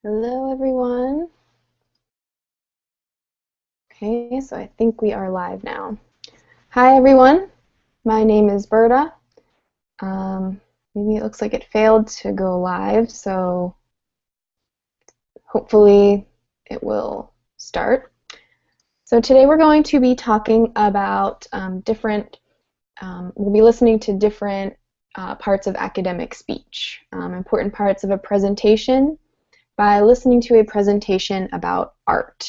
Hello, everyone. Okay, so I think we are live now. Hi, everyone. My name is Berta. Maybe it looks like it failed to go live, so hopefully it will start. So today we're going to be talking about we'll be listening to different parts of academic speech, important parts of a presentation by listening to a presentation about art.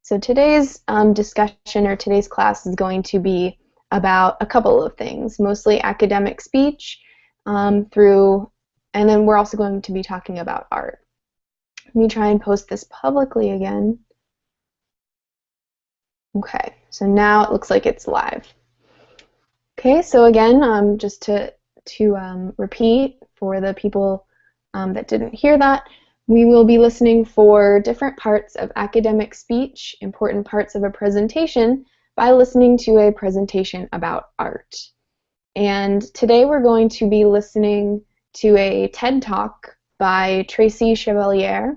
So today's discussion or today's class is going to be about a couple of things, mostly academic speech and then we're also going to be talking about art. Let me try and post this publicly again. Okay, so now it looks like it's live. Okay, so again, just to repeat for the people that didn't hear that, we will be listening for different parts of academic speech, important parts of a presentation, by listening to a presentation about art. And today we're going to be listening to a TED Talk by Tracy Chevalier.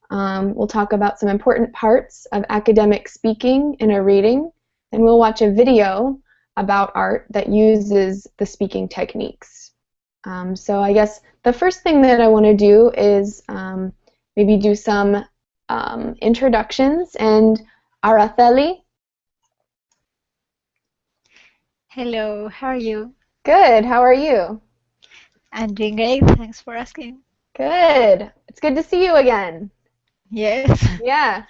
We'll talk about some important parts of academic speaking in a reading, and we'll watch a video about art that uses the speaking techniques. So I guess the first thing that I want to do is maybe do some introductions. And Araceli. Hello, how are you? Good, how are you? I'm doing great, thanks for asking. Good. It's good to see you again. Yes. Yeah.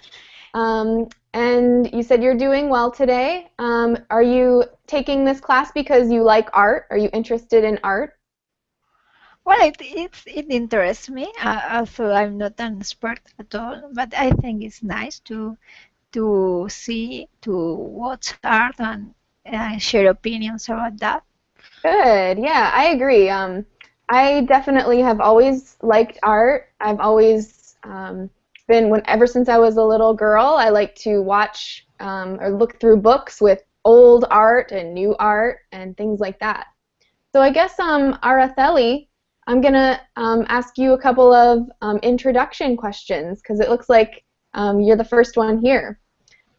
And you said you're doing well today. Are you taking this class because you like art? Are you interested in art? Well, it interests me, although I'm not an expert at all, but I think it's nice to watch art and share opinions about that. Good. Yeah, I agree. I definitely have always liked art. I've always ever since I was a little girl, I like to watch or look through books with old art and new art and things like that. So I guess, Araceli, I'm going to ask you a couple of introduction questions because it looks like you're the first one here.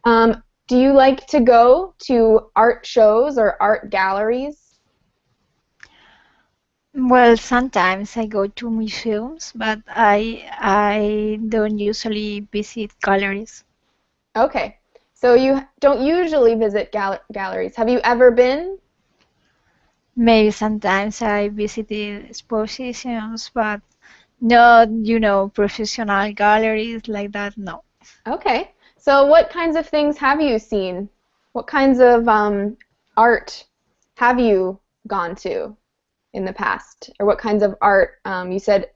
Do you like to go to art shows or art galleries? Well, sometimes I go to museums, but I don't usually visit galleries. Okay, so you don't usually visit galleries. Have you ever been? Maybe sometimes I visited expositions, but not, professional galleries like that, no. Okay, so what kinds of things have you seen? What kinds of art have you gone to in the past? Or what kinds of art, you said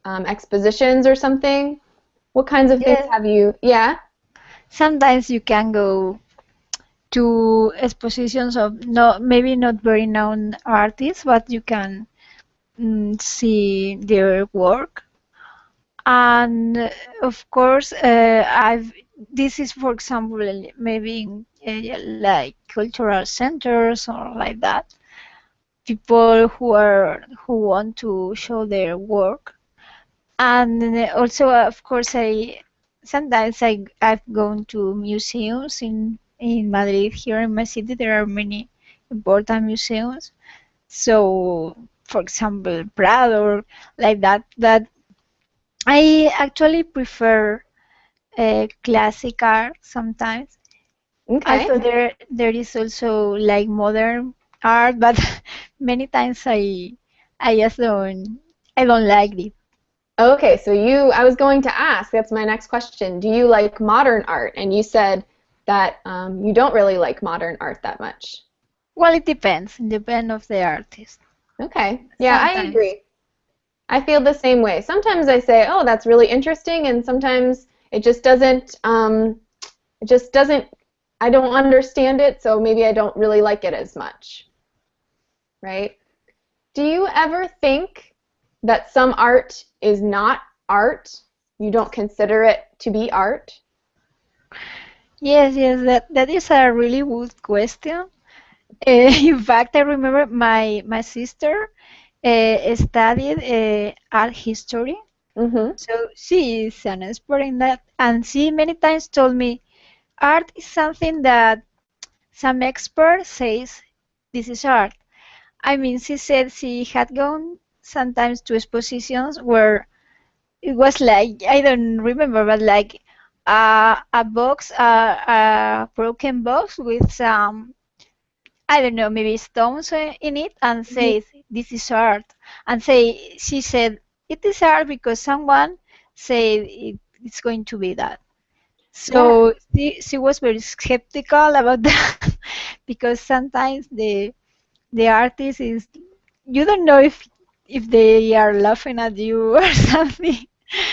expositions or something? What kinds of things Yeah. have you, yeah? Sometimes you can go to expositions of maybe not very known artists, but you can see their work. And of course, this is, for example, maybe like cultural centers or like that. People who want to show their work. And also, of course, I've gone to museums in Madrid. Here in my city, there are many important museums. So, for example, Prado, like that. But I actually prefer classic art sometimes. Okay. Also, there is also like modern art, but many times I just don't like it. Okay, so I was going to ask, that's my next question. Do you like modern art? And you said that you don't really like modern art that much. Well, it depends. It depends of the artist. Okay, yeah, I Sometimes. agree. I feel the same way. Sometimes I say, oh, that's really interesting, and sometimes it just doesn't, I don't understand it, so maybe I don't really like it as much, right? Do you ever think that some art is not art? You don't consider it to be art? Yes, that is a really good question. In fact, I remember my sister studied art history, Mm-hmm. So she is an expert in that, and she many times told me art is something that some expert says this is art. I mean, she said she had gone sometimes to expositions where it was like, I don't remember, but like a box, a broken box with some, I don't know, maybe stones in it, and Mm-hmm. says this is art. And say she said it is art because someone said it's going to be that. Yeah. So she was very skeptical about that because sometimes the artist is, you don't know if they are laughing at you or something.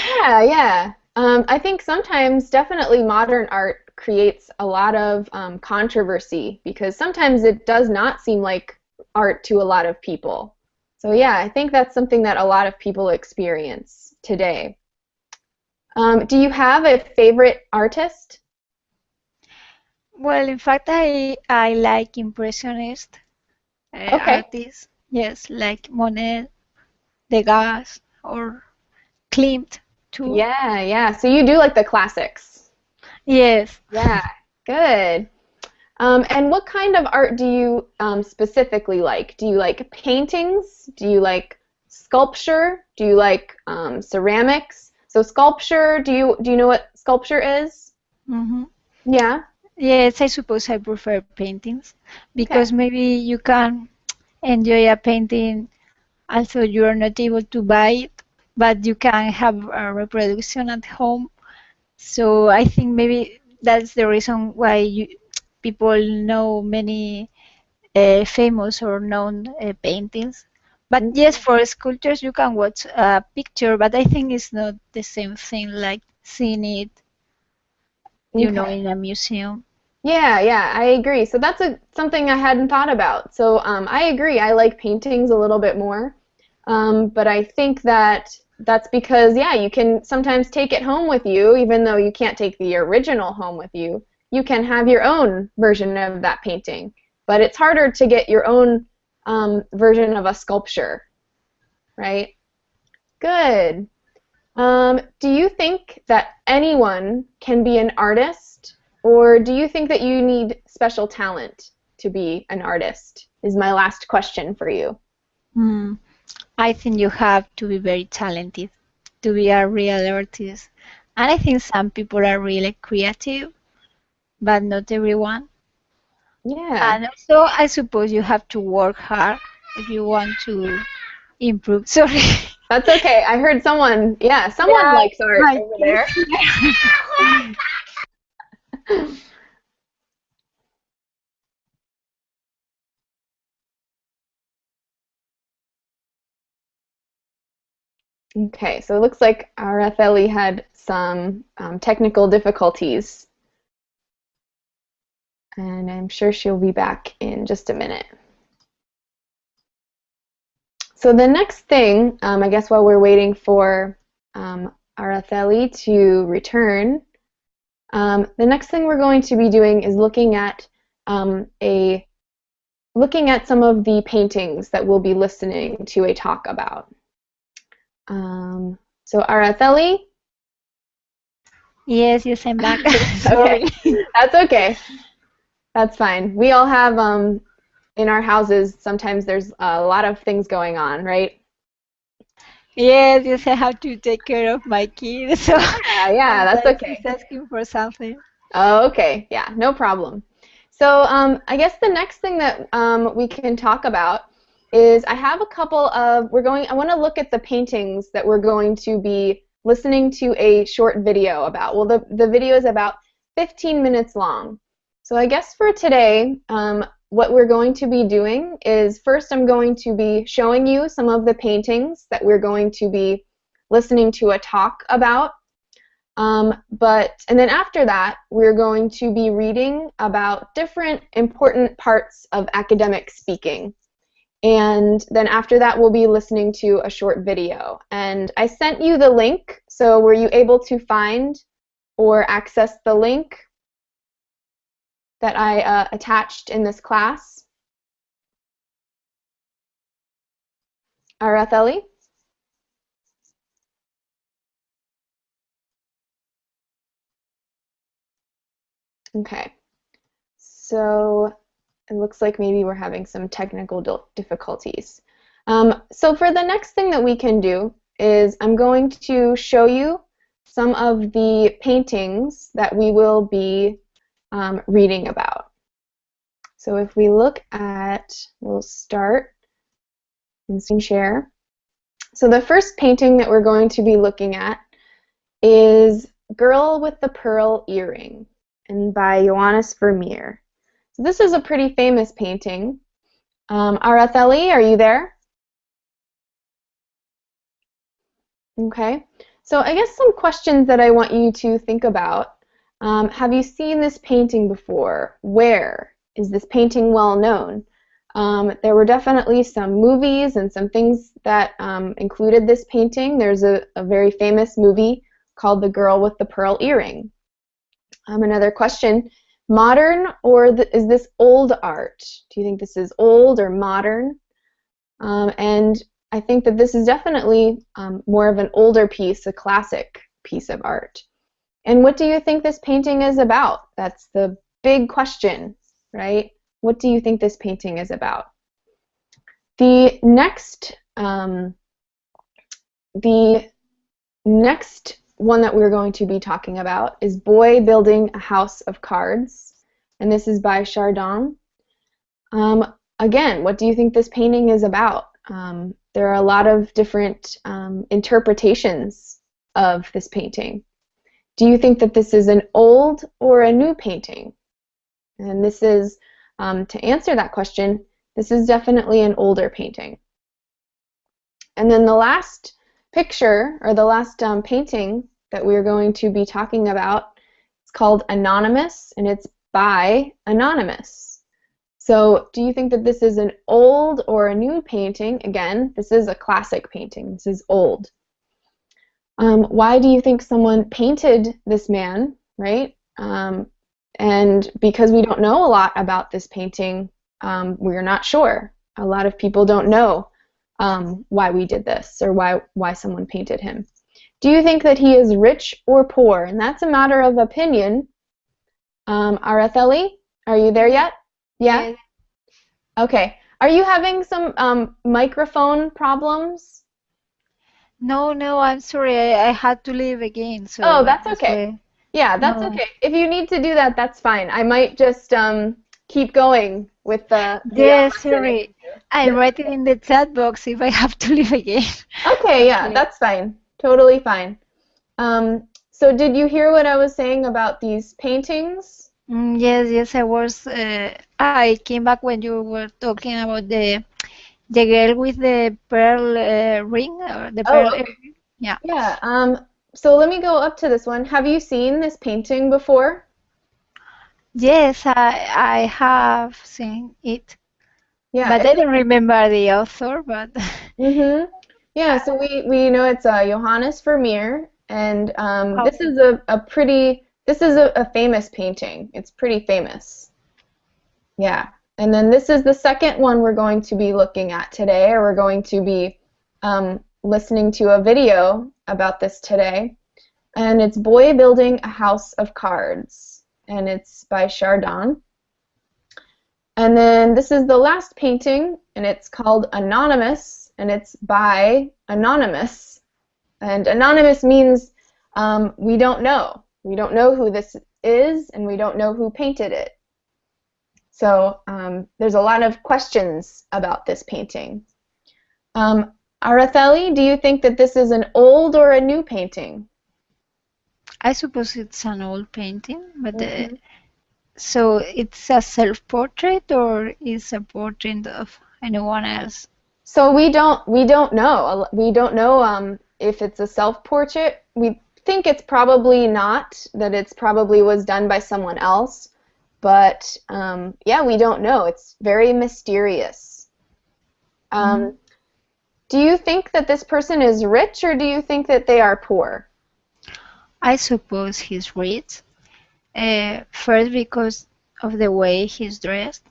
Yeah, yeah. I think sometimes definitely modern art creates a lot of controversy because sometimes it does not seem like art to a lot of people. So yeah, I think that's something that a lot of people experience today. Do you have a favorite artist? Well, in fact, I like impressionist Okay. artists. Yes, like Monet, Degas, or Klimt too. Yeah, yeah. So you do like the classics. Yes. Yeah, good. And what kind of art do you specifically like? Do you like paintings? Do you like sculpture? Do you like ceramics? So sculpture, do you know what sculpture is? Hmm. Yeah. Yes, I suppose I prefer paintings Okay. because maybe you can enjoy a painting. Also, you are not able to buy it, but you can have a reproduction at home. So I think maybe that's the reason why people know many famous or known paintings. But yes, Mhm. for sculptures, you can watch a picture, but I think it's not the same thing like seeing it, Okay. in a museum. Yeah, yeah, I agree. So that's something I hadn't thought about. So I agree. I like paintings a little bit more. But I think that that's because, yeah, you can sometimes take it home with you, even though you can't take the original home with you. You can have your own version of that painting. But it's harder to get your own version of a sculpture, right? Good. Do you think that anyone can be an artist, or do you think that you need special talent to be an artist? Is my last question for you. Hmm. I think you have to be very talented to be a real artist. And I think some people are really creative, but not everyone. Yeah, And also, I suppose you have to work hard if you want to improve. Sorry. that's okay. I heard someone, yeah, someone Yeah, likes art my over kids there. here. Okay, so it looks like Araceli had some technical difficulties, and I'm sure she'll be back in just a minute. So the next thing, I guess while we're waiting for Araceli to return, the next thing we're going to be doing is a looking at some of the paintings that we'll be listening to a talk about. So Araceli, Yes, yes, I'm back. okay, Sorry. that's okay. That's fine. We all have in our houses. Sometimes there's a lot of things going on, right? Yes, yes, I have to take care of my kids, so Yeah, yeah, that's sometimes okay. he's asking for something. Oh, okay, yeah, no problem. So I guess the next thing that we can talk about is I have a couple of, I want to look at the paintings that we're going to be listening to a short video about. Well, the video is about 15 minutes long. So I guess for today, what we're going to be doing is first I'm going to be showing you some of the paintings that we're going to be listening to a talk about. And then after that, we're going to be reading about different important parts of academic speaking. And then after that, we'll be listening to a short video. And I sent you the link, so were you able to find or access the link that I attached in this class? Aratheli? Okay, so it looks like maybe we're having some technical difficulties. So for the next thing that we can do is I'm going to show you some of the paintings that we will be reading about. So if we look at, we'll start and screen share. So the first painting that we're going to be looking at is Girl with the Pearl Earring, and by Johannes Vermeer. So this is a pretty famous painting. Aratheli, are you there? Okay, so I guess some questions that I want you to think about. Have you seen this painting before? Where? Is this painting well known? There were definitely some movies and some things that included this painting. There's a very famous movie called The Girl with the Pearl Earring. Another question, modern or is this old art? Do you think this is old or modern? And I think that this is definitely more of an older piece, a classic piece of art. And what do you think this painting is about? That's the big question, right? What do you think this painting is about? The next one that we're going to be talking about is Boy Building a House of Cards, and this is by Chardin. Again, what do you think this painting is about? There are a lot of different interpretations of this painting. Do you think that this is an old or a new painting? And this is, to answer that question, this is definitely an older painting. And then the last picture, or the last painting that we're going to be talking about, it's called Anonymous, and it's by Anonymous. So do you think that this is an old or a new painting? Again, this is a classic painting. This is old. Why do you think someone painted this man, right? And because we don't know a lot about this painting, we're not sure. A lot of people don't know why we did this or why someone painted him. Do you think that he is rich or poor? And that's a matter of opinion. Aratheli, are you there yet? Yeah? Okay. Are you having some microphone problems? No, I'm sorry. I had to leave again, so Oh, that's that's okay. why. Yeah, that's No. okay. If you need to do that, that's fine. I might just keep going with the Yes, lesson if sorry. you do. I write it in the chat box if I have to leave again. Okay, yeah, Okay. that's fine. Totally fine. So did you hear what I was saying about these paintings? Yes, I was. I came back when you were talking about the girl with the pearl ring or the Oh, pearl okay. earring. Yeah. Yeah. So let me go up to this one. Have you seen this painting before? Yes, I have seen it, Yeah, but I don't remember the author. But Yeah, so we know it's Johannes Vermeer, and this okay. is a famous painting. It's pretty famous. Yeah. And then this is the second one we're going to be looking at today, or we're going to be listening to a video about this today. And it's Boy Building a House of Cards, and it's by Chardin. And then this is the last painting, and it's called Anonymous, and it's by Anonymous. And anonymous means we don't know. We don't know who this is, and we don't know who painted it. So there's a lot of questions about this painting. Aratheli, do you think that this is an old or a new painting? I suppose it's an old painting, but Mm-hmm. so it's a self-portrait or is a portrait of anyone else? So we don't know. We don't know if it's a self-portrait. We think it's probably not, that it's probably was done by someone else. But yeah, we don't know. It's very mysterious. Mm. Do you think that this person is rich, or do you think that they are poor? I suppose he's rich. First, because of the way he's dressed,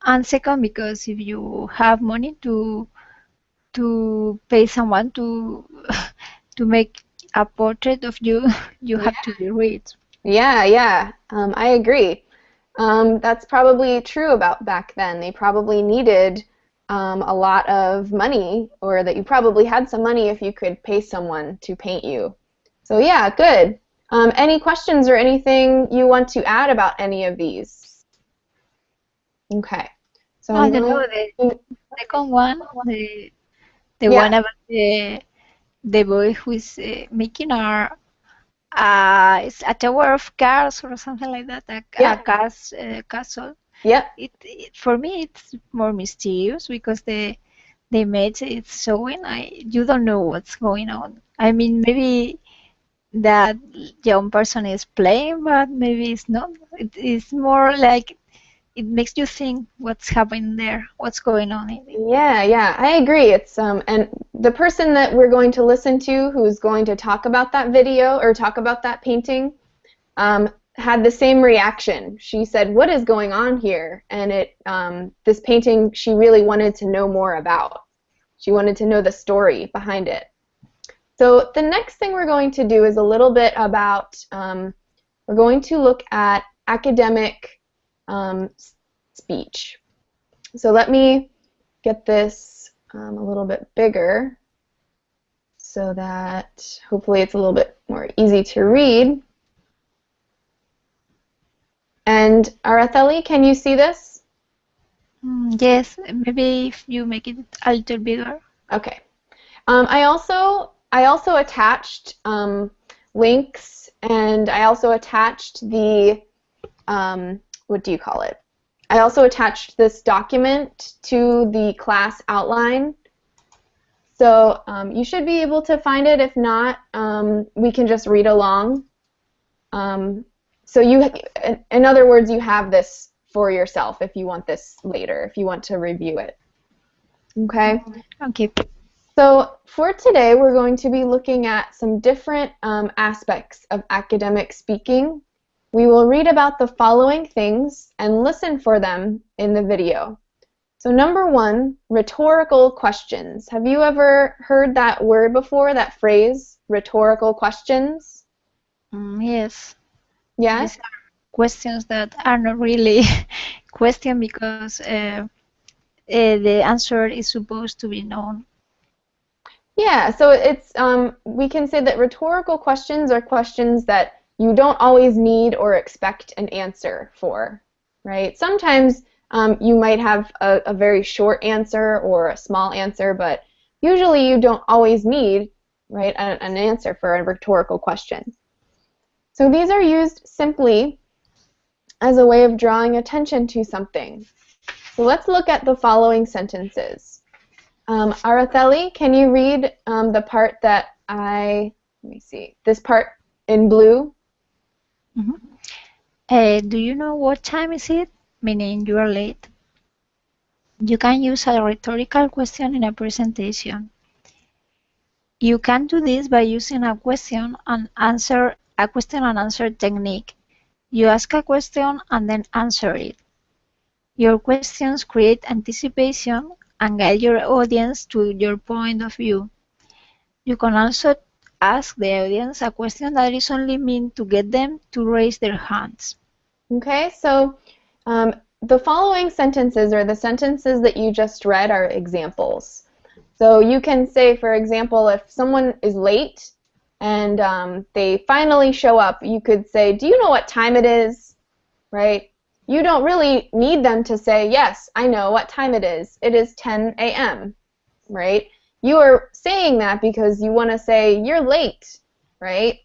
and second, because if you have money to pay someone to to make a portrait of you, you Yeah. have to be rich. Yeah. I agree. That's probably true about back then. They probably needed a lot of money, or that you probably had some money if you could pay someone to paint you. So yeah, good. Any questions or anything you want to add about any of these? Okay. So I I'm don't know, going the to, second one, the yeah, one about the boy who is making it's a tower of cars or something like that, a yep, castle. yep. For me, it's more mysterious because the image it's showing, you don't know what's going on. I mean, maybe that young person is playing, but maybe it's not. It's more like it makes you think what's happening there, what's going on in it. Yeah, I agree. It's and the person that we're going to listen to who's going to talk about that video or talk about that painting had the same reaction. She said, "What is going on here?" And this painting she really wanted to know more about. She wanted to know the story behind it. So the next thing we're going to do is a little bit about, we're going to look at academic speech. So let me get this a little bit bigger so that hopefully it's a little bit more easy to read. And Aratheli, can you see this? Yes, maybe if you make it a little bigger. Okay. I also attached links, and I also attached the what do you call it? I also attached this document to the class outline. So you should be able to find it. If not, we can just read along. So in other words, you have this for yourself if you want this later, if you want to review it. Okay? Okay. So for today, we're going to be looking at some different aspects of academic speaking. We will read about the following things and listen for them in the video. So number one, rhetorical questions. Have you ever heard that word before, that phrase, rhetorical questions? Yes. Yes? These are questions that are not really question because the answer is supposed to be known. Yeah, so we can say that rhetorical questions are questions that you don't always need or expect an answer for, right? Sometimes you might have a very short answer or a small answer, but usually you don't always need, right, an answer for a rhetorical question. So these are used simply as a way of drawing attention to something. So let's look at the following sentences. Aratheli, can you read the part that let me see, this part in blue? Mhm. Do you know what time is it? Meaning you are late. You can use a rhetorical question in a presentation. You can do this by using a question and answer technique. You ask a question and then answer it. Your questions create anticipation and guide your audience to your point of view. You can also ask the audience a question that is only meant to get them to raise their hands. Okay, so the following sentences, or the sentences that you just read, are examples. So you can say, for example, if someone is late and they finally show up, you could say, "Do you know what time it is?" Right? You don't really need them to say, "Yes, I know what time it is. It is 10 a.m." Right? You are saying that because you want to say, "You're late," right?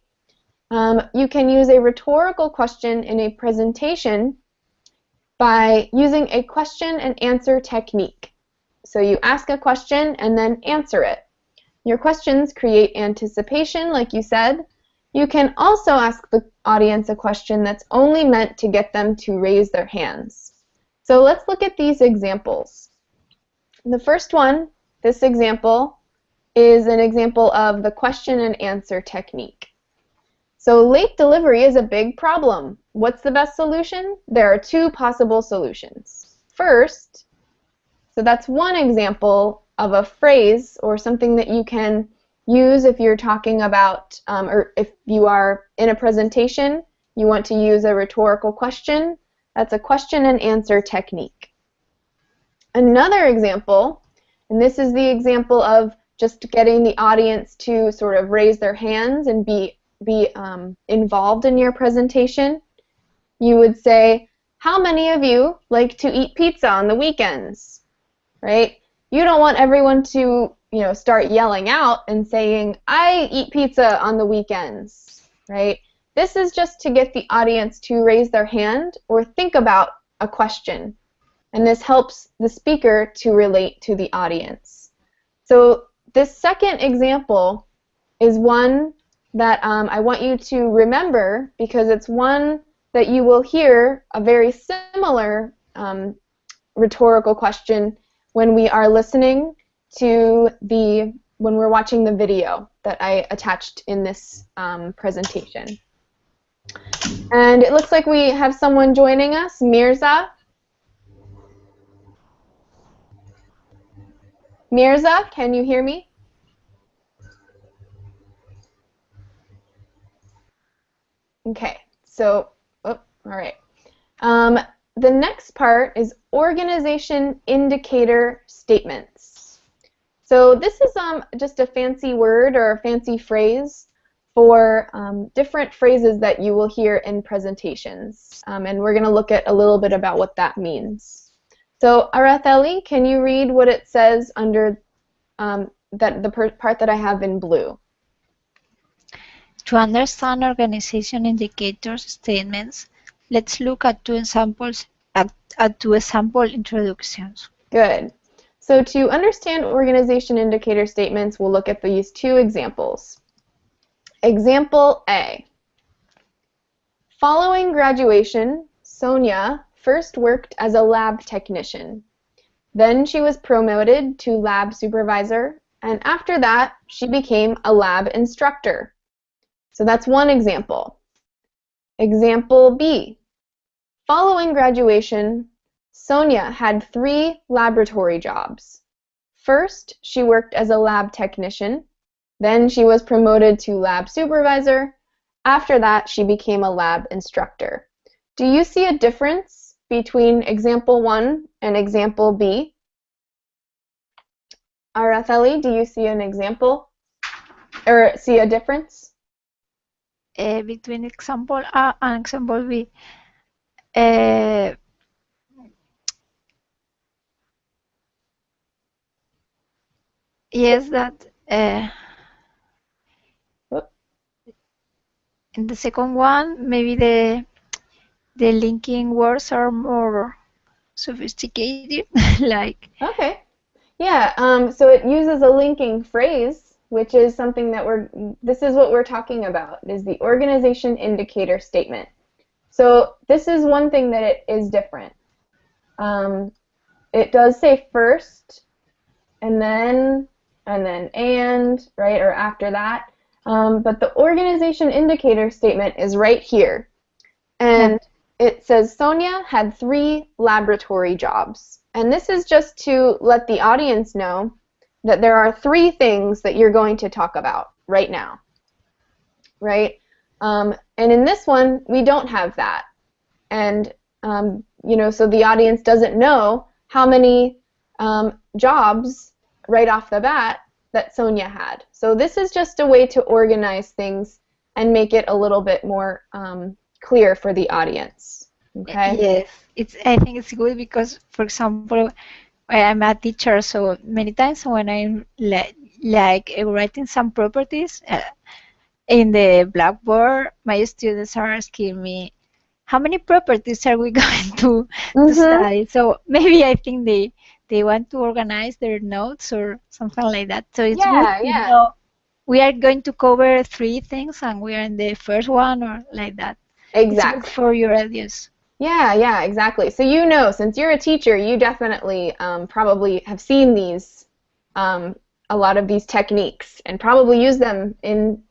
You can use a rhetorical question in a presentation by using a question and answer technique. So you ask a question and then answer it. Your questions create anticipation, like you said. You can also ask the audience a question that's only meant to get them to raise their hands. So let's look at these examples. The first one, this example, is an example of the question and answer technique. So late delivery is a big problem. What's the best solution? There are two possible solutions. First, so that's one example of a phrase or something that you can use if you're talking about, or if you are in a presentation. you want to use a rhetorical question. That's a question and answer technique. Another example, and this is the example of just getting the audience to sort of raise their hands and be involved in your presentation. You would say, how many of you like to eat pizza on the weekends? Right? You don't want everyone to, start yelling out and saying, I eat pizza on the weekends, right? This is just to get the audience to raise their hand or think about a question. And this helps the speaker to relate to the audience. So this second example is one that I want you to remember because it's one that you will hear a very similar rhetorical question when we are listening to when we're watching the video that I attached in this presentation. And it looks like we have someone joining us, Mirza. Mirza, can you hear me? Okay, so, all right. The next part is organization indicator statements. So this is just a fancy word or a fancy phrase for different phrases that you will hear in presentations. And we're going to look at a little bit about what that means. So Araceli, can you read what it says under the part that I have in blue? To understand organization indicators statements, let's look at two examples at two example introductions. Good. So to understand organization indicator statements, we'll look at these two examples. Example A. Following graduation, Sonia first worked as a lab technician. Then she was promoted to lab supervisor, and after that, she became a lab instructor. So that's one example. Example B. Following graduation, Sonia had 3 laboratory jobs. First, she worked as a lab technician. Then she was promoted to lab supervisor. After that, she became a lab instructor. Do you see a difference between example 1 and example B? Araceli, do you see an example or see a difference? Between example A and example B. Yes, that in the second one, maybe the linking words are more sophisticated, like. Okay. Yeah, so it uses a linking phrase, which is something that this is what we're talking about, is the organization indicator statement. So this is one thing that it is different. It does say first, and then, right, or after that. But the organization indicator statement is right here. And it says Sonia had 3 laboratory jobs. And this is just to let the audience know that there are 3 things that you're going to talk about right now, right? And in this one, we don't have that. And, so the audience doesn't know how many jobs right off the bat that Sonia had. So this is just a way to organize things and make it a little bit more clear for the audience. Okay? Yes, I think it's good because, for example, I'm a teacher, so many times when I'm like writing some properties in the blackboard, my students are asking me, how many properties are we going to study? So maybe I think they want to organize their notes or something like that. So it's good to know we are going to cover 3 things and we are in the first one or like that. Exactly. It's good for your audience. Yeah, exactly. So since you're a teacher, you definitely probably have seen these, a lot of these techniques, and probably use them in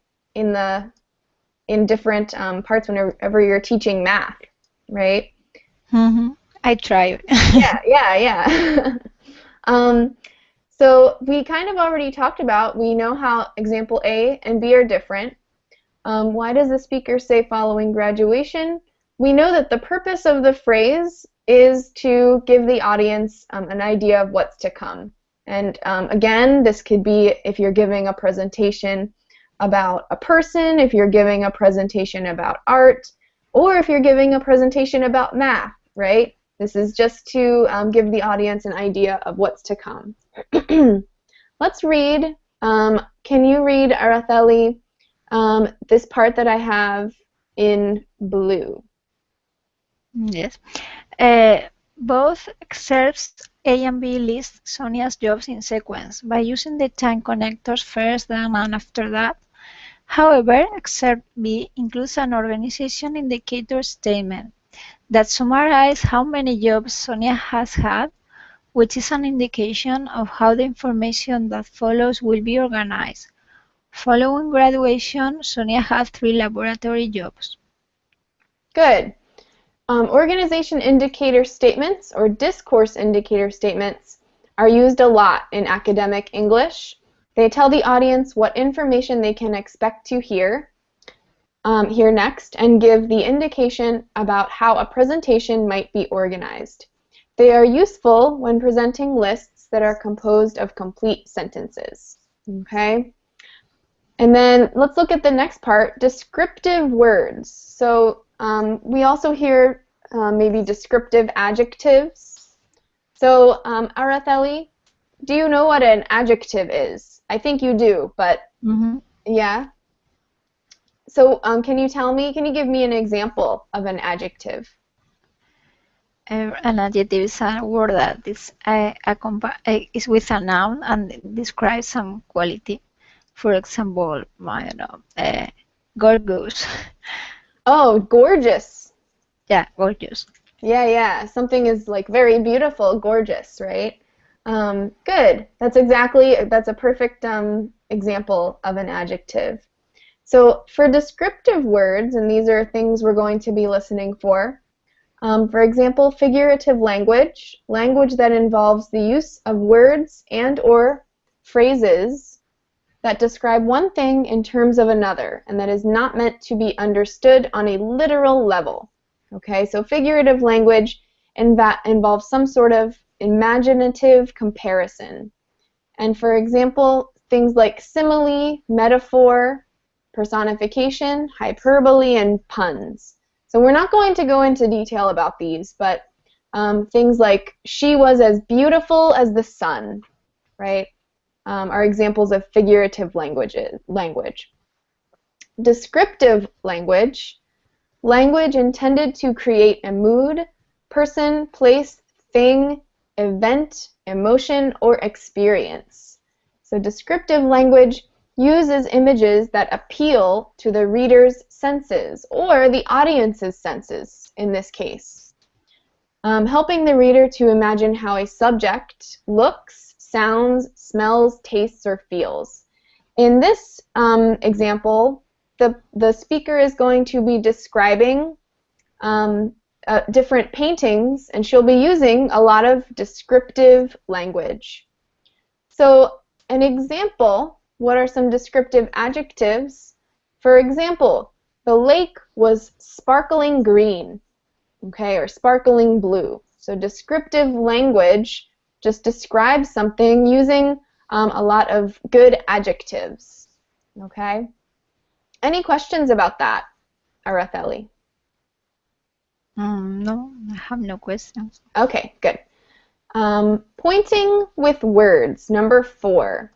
different parts whenever you're teaching math, right? Mm-hmm. I try. Yeah. So we kind of already talked about, we know how example A and B are different. Why does the speaker say following graduation? We know that the purpose of the phrase is to give the audience an idea of what's to come. And again, this could be if you're giving a presentation about a person, if you're giving a presentation about art, or if you're giving a presentation about math, right? This is just to give the audience an idea of what's to come. Let's read. Can you read, Araceli, this part that I have in blue? Yes. Both excerpts A and B list Sonia's jobs in sequence by using the time connectors first, then, and after that. However, excerpt B includes an organization indicator statement that summarizes how many jobs Sonia has had, which is an indication of how the information that follows will be organized. Following graduation, Sonia had 3 laboratory jobs. Good. Organization indicator statements or discourse indicator statements are used a lot in academic English. They tell the audience what information they can expect to hear next and give the indication about how a presentation might be organized. They are useful when presenting lists that are composed of complete sentences. Okay? And then let's look at the next part, descriptive words. So we also hear maybe descriptive adjectives. So Araceli, do you know what an adjective is? I think you do, but yeah. So can you give me an example of an adjective? An adjective is a word that is with a noun and describes some quality. For example, I don't know, gorgeous. Oh, gorgeous. Yeah, gorgeous. Yeah. Something is like very beautiful, gorgeous, right? Good. That's a perfect example of an adjective. So for descriptive words, and these are things we're going to be listening for example, figurative language, language that involves the use of words and or phrases that describe one thing in terms of another, and that is not meant to be understood on a literal level. Okay, so figurative language involves some sort of imaginative comparison. And for example, things like simile, metaphor, personification, hyperbole, and puns. So we're not going to go into detail about these, but things like she was as beautiful as the sun, right, are examples of figurative language. Descriptive language, language intended to create a mood, person, place, thing, event, emotion, or experience. So descriptive language uses images that appeal to the reader's senses, or the audience's senses in this case, helping the reader to imagine how a subject looks, sounds, smells, tastes, or feels. In this example, the speaker is going to be describing different paintings, and she'll be using a lot of descriptive language. So an example, what are some descriptive adjectives? For example, the lake was sparkling green, okay, or sparkling blue. So descriptive language just describes something using a lot of good adjectives, okay? Any questions about that, Araceli? No, I have no questions. Okay, good. Pointing with words, number 4.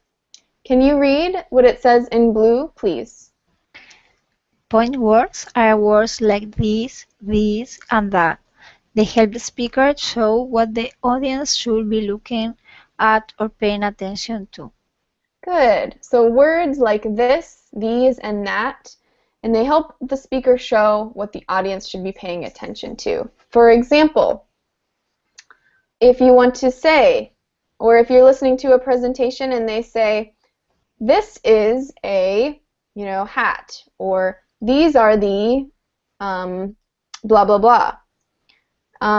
Can you read what it says in blue, please? Point words are words like this, and that. They help the speaker show what the audience should be looking at or paying attention to. Good. So words like this, these, and that, and they help the speaker show what the audience should be paying attention to. For example, if you want to say, or if you're listening to a presentation and they say, this is a, hat, or these are the blah, blah, blah.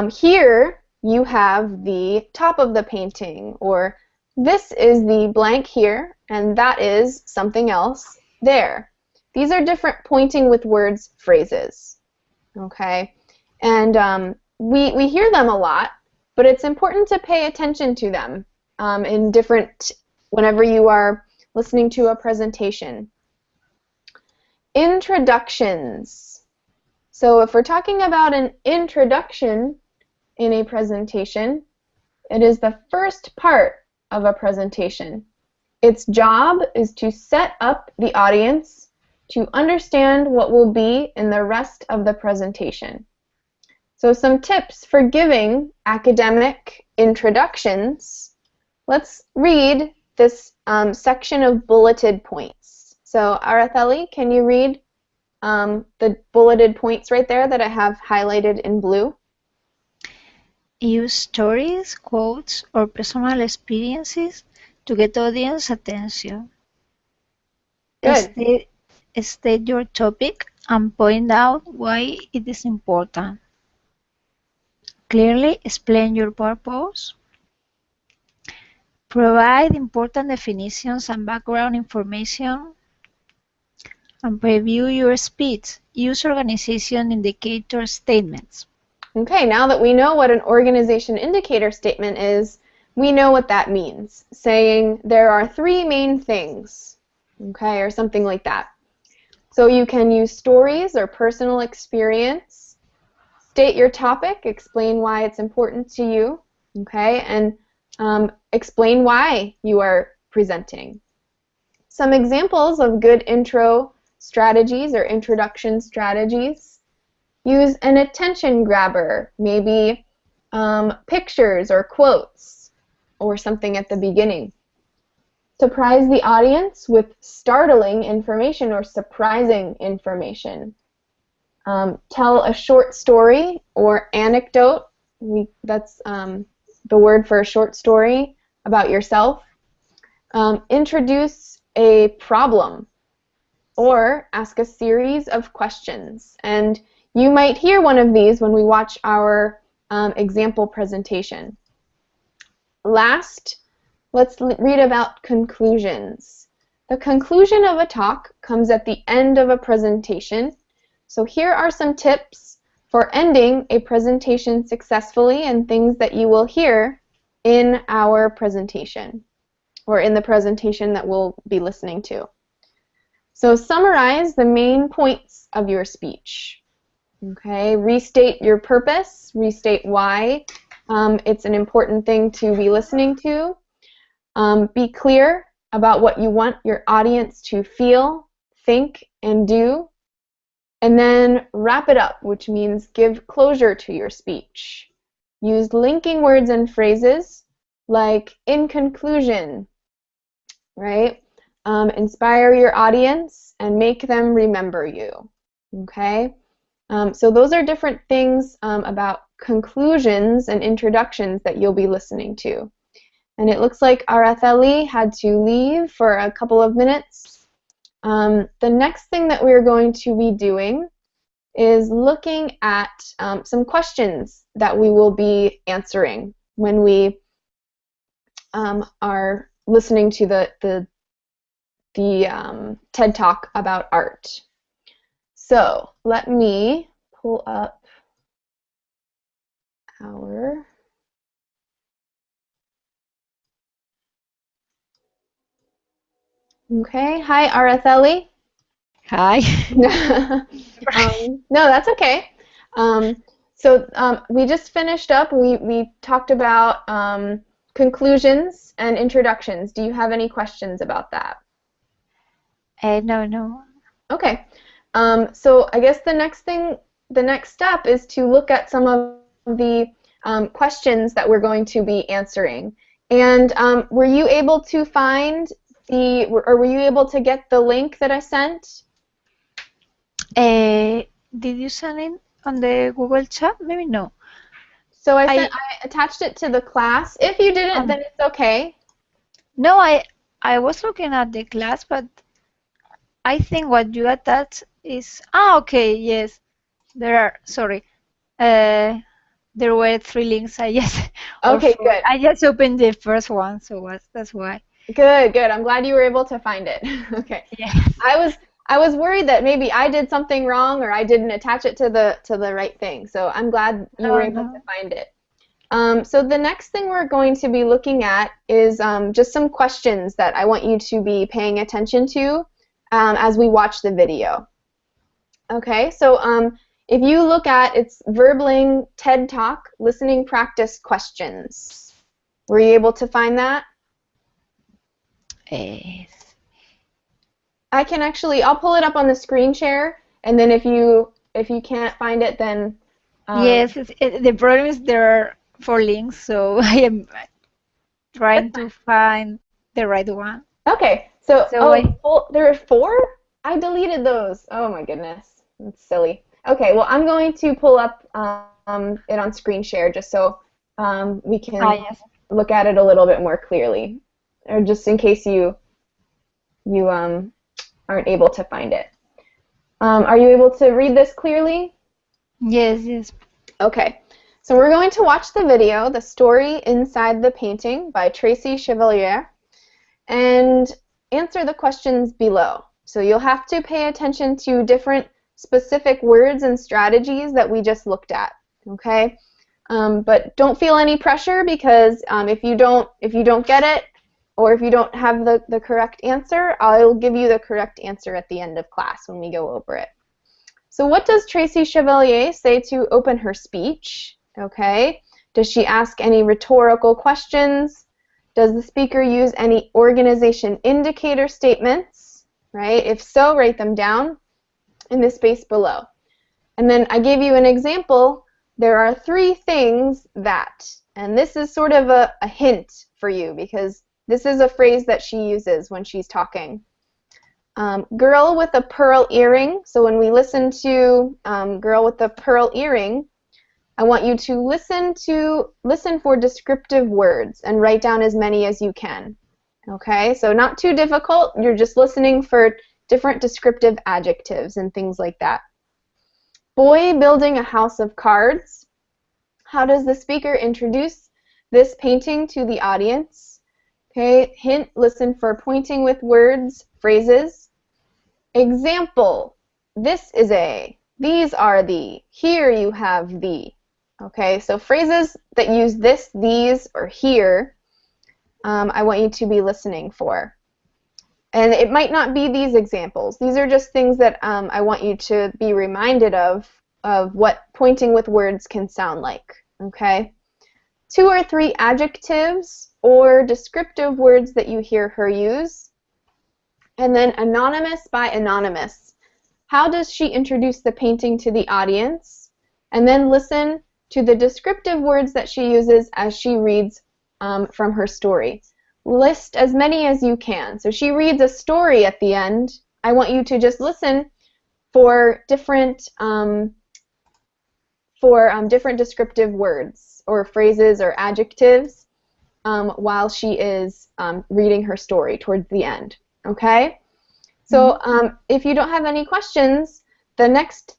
Here you have the top of the painting, or this is the blank here, and that is something else there. These are different pointing with words phrases, okay? And we hear them a lot, but it's important to pay attention to them whenever you are listening to a presentation. Introductions. So if we're talking about an introduction in a presentation, it is the first part of a presentation. Its job is to set up the audience to understand what will be in the rest of the presentation. So some tips for giving academic introductions. Let's read this section of bulleted points. So Araceli, can you read the bulleted points right there that I have highlighted in blue? Use stories, quotes, or personal experiences to get audience attention. Good. State your topic and point out why it is important. Clearly explain your purpose. Provide important definitions and background information. And preview your speech. Use organization indicator statements. Okay, now that we know what an organization indicator statement is, we know what that means. Saying there are 3 main things, okay, or something like that. So you can use stories or personal experience, state your topic, explain why it's important to you, okay, and explain why you are presenting. Some examples of good intro strategies or introduction strategies. Use an attention grabber, maybe pictures or quotes or something at the beginning. Surprise the audience with startling information or surprising information. Tell a short story or anecdote. That's the word for a short story about yourself. Introduce a problem or ask a series of questions. And you might hear one of these when we watch our example presentation. Last, let's read about conclusions. The conclusion of a talk comes at the end of a presentation. So here are some tips for ending a presentation successfully and things that you will hear in our presentation or in the presentation that we'll be listening to. So summarize the main points of your speech. Okay, restate your purpose, restate why it's an important thing to be listening to. Be clear about what you want your audience to feel, think, and do. And then wrap it up, which means give closure to your speech. Use linking words and phrases like in conclusion, right? Inspire your audience and make them remember you, okay? So those are different things about conclusions and introductions that you'll be listening to. And it looks like Araceli had to leave for a couple of minutes. The next thing that we're going to be doing is looking at some questions that we will be answering when we are listening to the TED Talk about art. So let me pull up our okay. Hi, Araceli. Hi. No, that's okay. We just finished up. We talked about conclusions and introductions. Do you have any questions about that? No. Okay. So I guess the next step is to look at some of the questions that we're going to be answering. And were you able to find were you able to get the link that I sent? Did you send it on the Google chat? Maybe no. So I attached it to the class. If you didn't, then it's okay. No, I was looking at the class, but I think what you attached is okay, yes. Sorry. There were 3 links. Okay, good. I just opened the first one, so that's why. Good. I'm glad you were able to find it. Okay. Yeah. I was worried that maybe I did something wrong or I didn't attach it to the right thing. So I'm glad you were No, able to no. find it. So the next thing we're going to be looking at is just some questions that I want you to be paying attention to as we watch the video. Okay, so if you look at it's Verbling TED Talk listening practice questions. Were you able to find that? Eh, I'll pull it up on the screen share, and then if you can't find it, then um, yes, the problem is there are four links, so I am that's trying fine. to find the right one. Okay, so So I, there are four? I deleted those. Oh my goodness, that's silly. Okay, well I'm going to pull up it on screen share just so we can yes. look at it a little bit more clearly, or just in case you aren't able to find it. Are you able to read this clearly? Yes, yes. Okay, so we're going to watch the video, The Story Inside the Painting by Tracy Chevalier, and answer the questions below. So you'll have to pay attention to different specific words and strategies that we just looked at, okay? But don't feel any pressure because if you don't get it or if you don't have the correct answer, I'll give you the correct answer at the end of class when we go over it. So what does Tracy Chevalier say to open her speech? Okay. Does she ask any rhetorical questions? Does the speaker use any organization indicator statements? Right? If so, write them down in the space below. And then I gave you an example. There are three things that, and this is sort of a hint for you because this is a phrase that she uses when she's talking. Girl with a pearl earring. So when we listen to girl with a pearl earring, I want you to listen for descriptive words and write down as many as you can. Okay, so not too difficult. You're just listening for different descriptive adjectives and things like that. Boy building a house of cards. How does the speaker introduce this painting to the audience? Okay, hint, listen for pointing with words, phrases. Example, this is a, these are the, here you have the. Okay, so phrases that use this, these, or here, I want you to be listening for. And it might not be these examples. These are just things that I want you to be reminded of what pointing with words can sound like. Okay? 2 or 3 adjectives or descriptive words that you hear her use. And then anonymous by anonymous. How does she introduce the painting to the audience? And then listen to the descriptive words that she uses as she reads from her story. List as many as you can. So she reads a story at the end. I want you to just listen for different different descriptive words or phrases or adjectives while she is reading her story towards the end. Okay? So if you don't have any questions, the next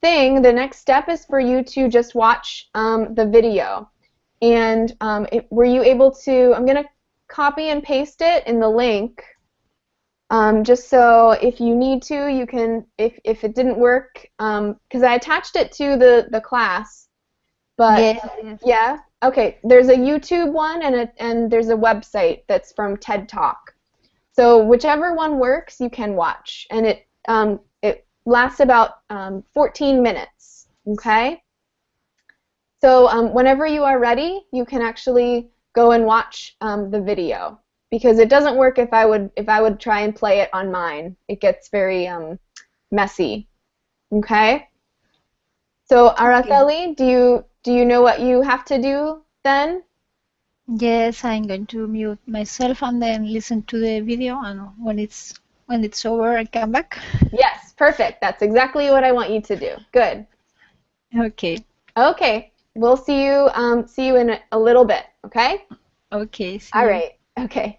step is for you to just watch the video. And were you able to, I'm going to copy and paste it in the link just so if you need to, you can, if it didn't work, because I attached it to the class, but Yes, yes. yeah, okay, there's a YouTube one and there's a website that's from TED Talk. So whichever one works, you can watch, and it lasts about 14 minutes. Okay. So whenever you are ready, you can actually go and watch the video because it doesn't work if I would try and play it on mine. It gets very messy. Okay. So Okay. Araceli, do you know what you have to do then? Yes, I'm going to mute myself and then listen to the video, and when it's over, I come back. Yes, perfect. That's exactly what I want you to do. Good. Okay. Okay, we'll see you in a little bit, okay? Okay, see All you. right. Okay.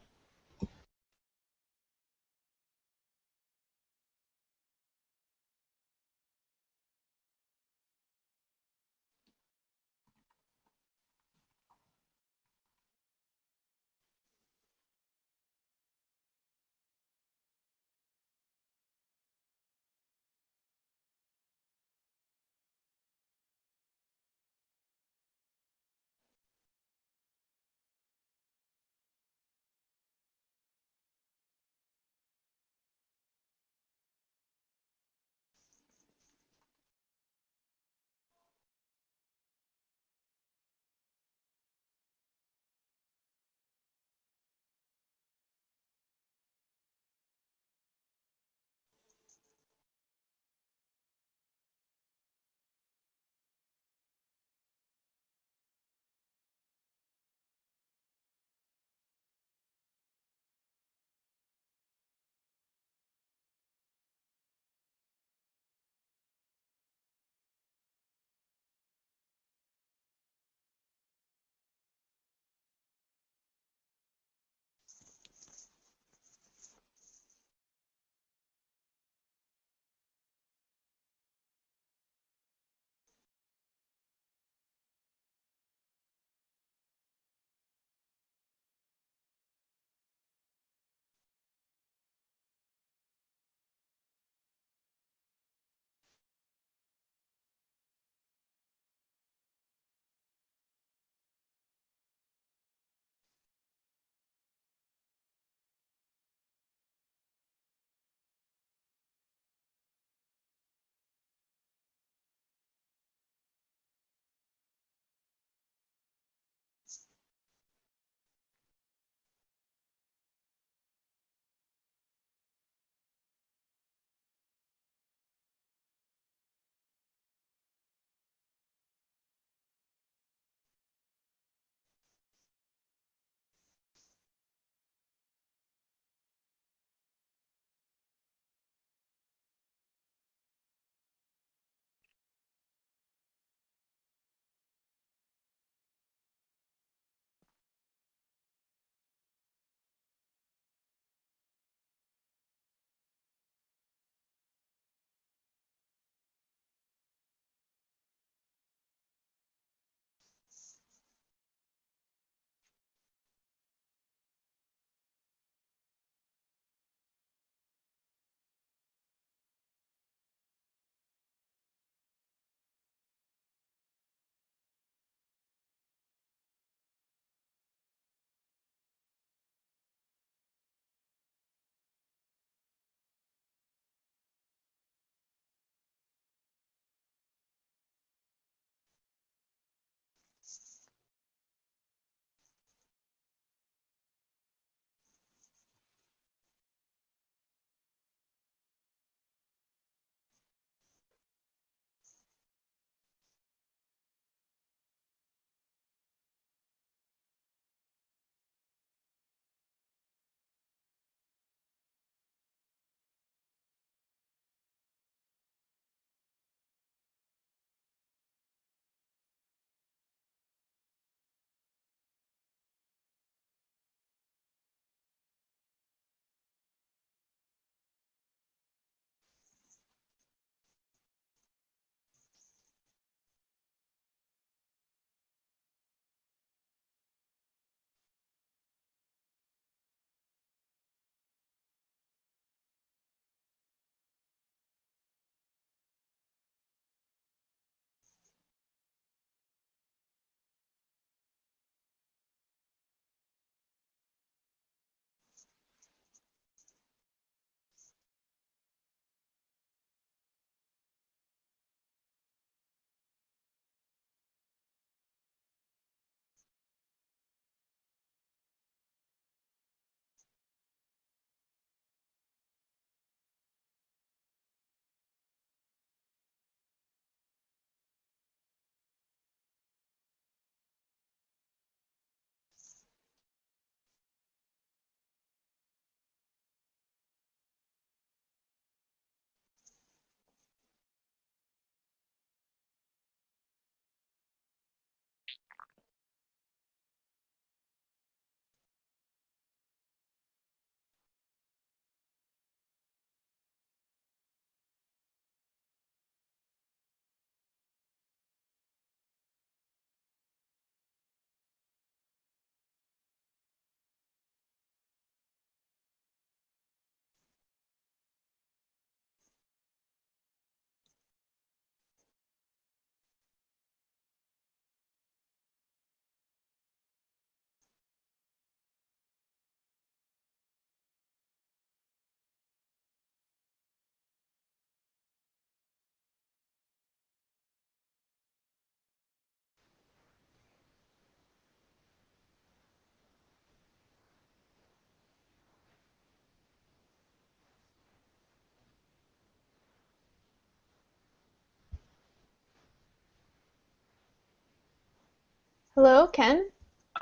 Hello, Ken.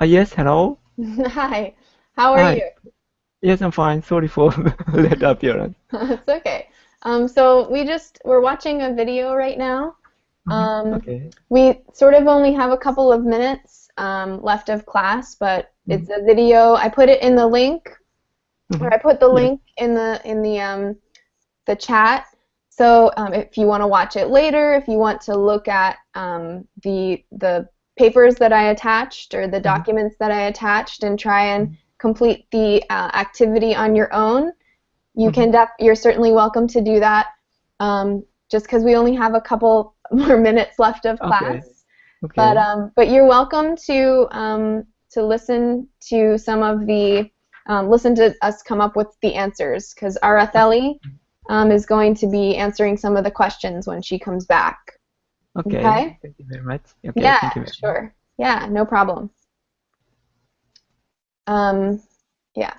Yes, hello. Hi. How are Hi. you? Yes, I'm fine. Sorry for late appearance. It's okay. So we're watching a video right now. Okay. We sort of only have a couple of minutes left of class, but Mhm. it's a video. I put it in the link, or Mhm. I put the Yes. link in the chat. So if you want to watch it later, if you want to look at the papers that I attached or the Mhm. documents that I attached and try and complete the activity on your own, Mhm. you're certainly welcome to do that. Just because we only have a couple more minutes left of Okay. class, Okay. but you're welcome to listen to some of the listen to us come up with the answers because Aratheli is going to be answering some of the questions when she comes back. Okay. Okay? Thank you very much. Okay. Yeah, Thank you very much. sure. Yeah, no problem. Um, yeah.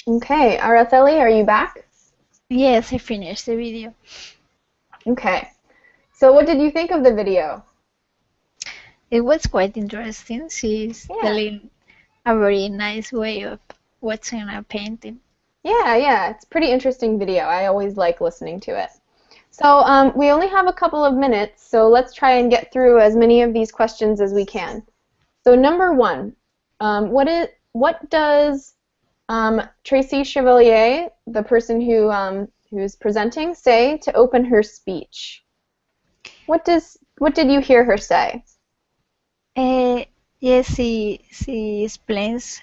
Okay, Araceli, are you back? Yes, I finished the video. Okay. So what did you think of the video? It was quite interesting. She's Yeah. telling a very nice way of watching a painting. Yeah, it's a pretty interesting video. I always like listening to it. So we only have a couple of minutes, so let's try and get through as many of these questions as we can. So number one, what does Tracy Chevalier, the person who's presenting, say to open her speech? What did you hear her say? Uh, yes, she explains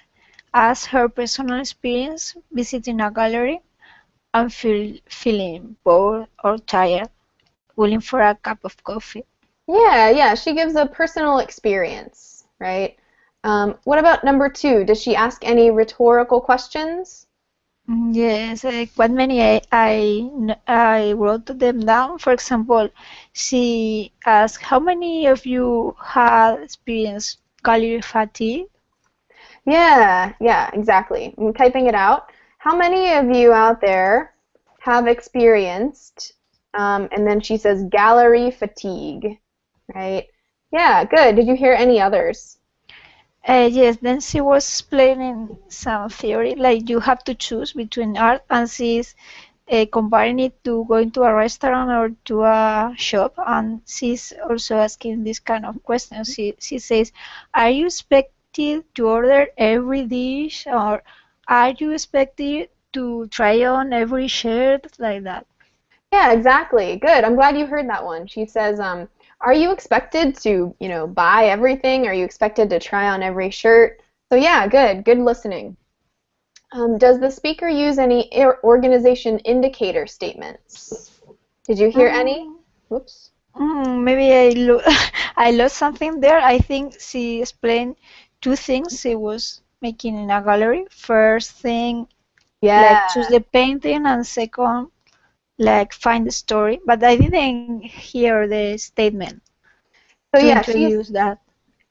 as her personal experience visiting a gallery and feeling bored or tired, willing for a cup of coffee. Yeah, she gives a personal experience, right? What about number two? Does she ask any rhetorical questions? Yes, quite many. I wrote them down. For example, she asked, "How many of you had experienced gallery fatigue?" Yeah, exactly. I'm typing it out. How many of you out there have experienced, and then she says gallery fatigue, right? Yeah, good. Did you hear any others? Yes, then she was explaining some theory, like you have to choose between art, and she's comparing it to going to a restaurant or to a shop, and she's also asking this kind of questions. She says, are you expected to order every dish, or are you expected to try on every shirt, like that? Yeah, exactly. Good. I'm glad you heard that one. She says, are you expected to, buy everything? Are you expected to try on every shirt? So yeah, good. Good listening. Does the speaker use any organization indicator statements? Did you hear any? Mm, Whoops. maybe I lost something there. I think she explained two things she was making in a gallery. First thing, Yeah. like choose the painting, and second, like find the story. But I didn't hear the statement So to yeah, she's introduce that.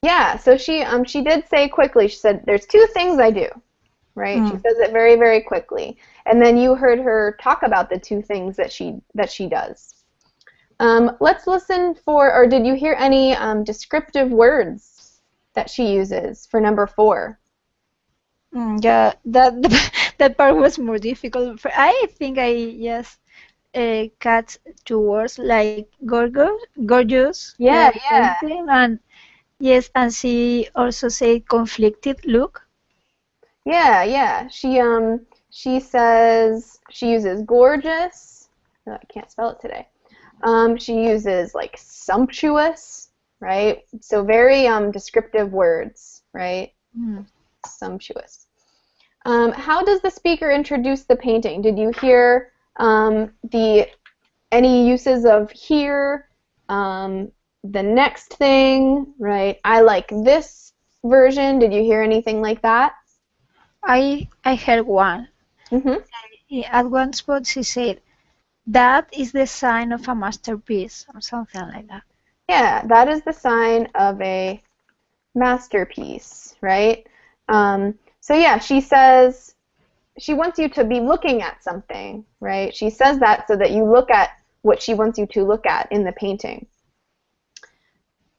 yeah. So she did say quickly. She said, "There's two things I do." Right? She Mm. says it very, very quickly. And then you heard her talk about the two things that she does. Let's listen for, or did you hear any descriptive words that she uses for number four? Yeah, that that part was more difficult. I think I just cut two words like gorgeous Yeah, yeah, painting, and yes, and she also said conflicted look. yeah. She says she uses gorgeous. Oh, I can't spell it today. She uses like sumptuous, right? So very descriptive words, right? Mm. Sumptuous. How does the speaker introduce the painting? Did you hear the any uses of here, the next thing, right? I like this version. Did you hear anything like that? I heard one. Mm-hmm. At one spot she said, "That is the sign of a masterpiece," or something like that. Yeah, that is the sign of a masterpiece, right? So yeah, she says she wants you to be looking at something, right? She says that so that you look at what she wants you to look at in the painting.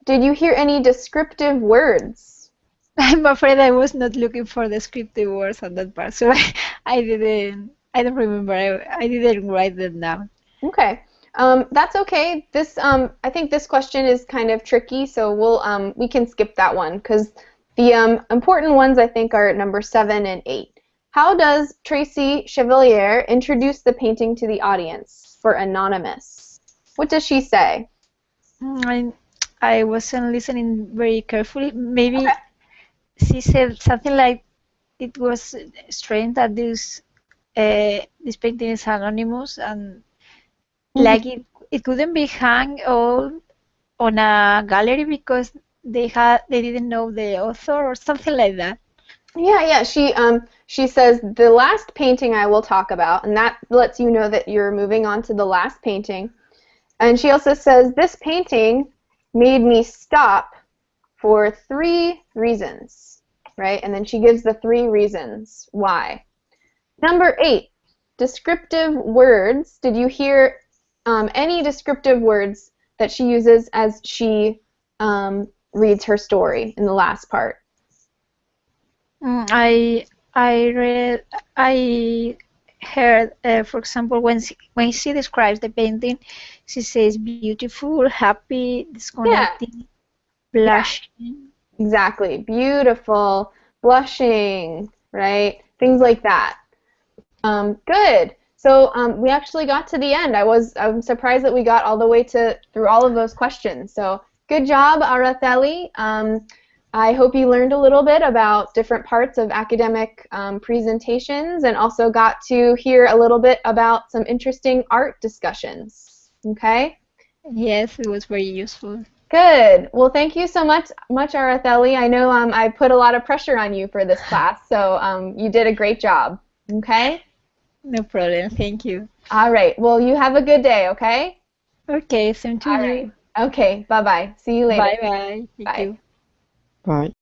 Did you hear any descriptive words? I'm afraid I was not looking for descriptive words on that part, so I don't remember. I didn't write them down. Okay. That's okay. I think this question is kind of tricky, so we can skip that one because the important ones I think are number 7 and 8. How does Tracy Chevalier introduce the painting to the audience for Anonymous? What does she say? I wasn't listening very carefully. Okay. Maybe she said something like it was strange that this painting is anonymous, and Mhm. like it couldn't be hung all on a gallery because they didn't know the author or something like that. Yeah. She says the last painting I will talk about, and that lets you know that you're moving on to the last painting. And she also says this painting made me stop for 3 reasons, right? And then she gives the 3 reasons why. Number 8, descriptive words. Did you hear any descriptive words that she uses as she reads her story in the last part? I heard, for example, when she describes the painting, she says beautiful, happy, Yeah, disconnecting, yeah, blushing. exactly. Beautiful, blushing, right? Things like that. Good. So we actually got to the end. I'm surprised that we got all the way through all of those questions. So good job, Araceli. I hope you learned a little bit about different parts of academic presentations and also got to hear a little bit about some interesting art discussions. Okay? Yes, it was very useful. Good. Well, thank you so much, Araceli. I know I put a lot of pressure on you for this class, so you did a great job. Okay? No problem. Thank you. All right. Well, you have a good day, okay? Okay, same to All you. right. Okay. Bye-bye. See you later. Bye bye. Thank Bye. you. Bye.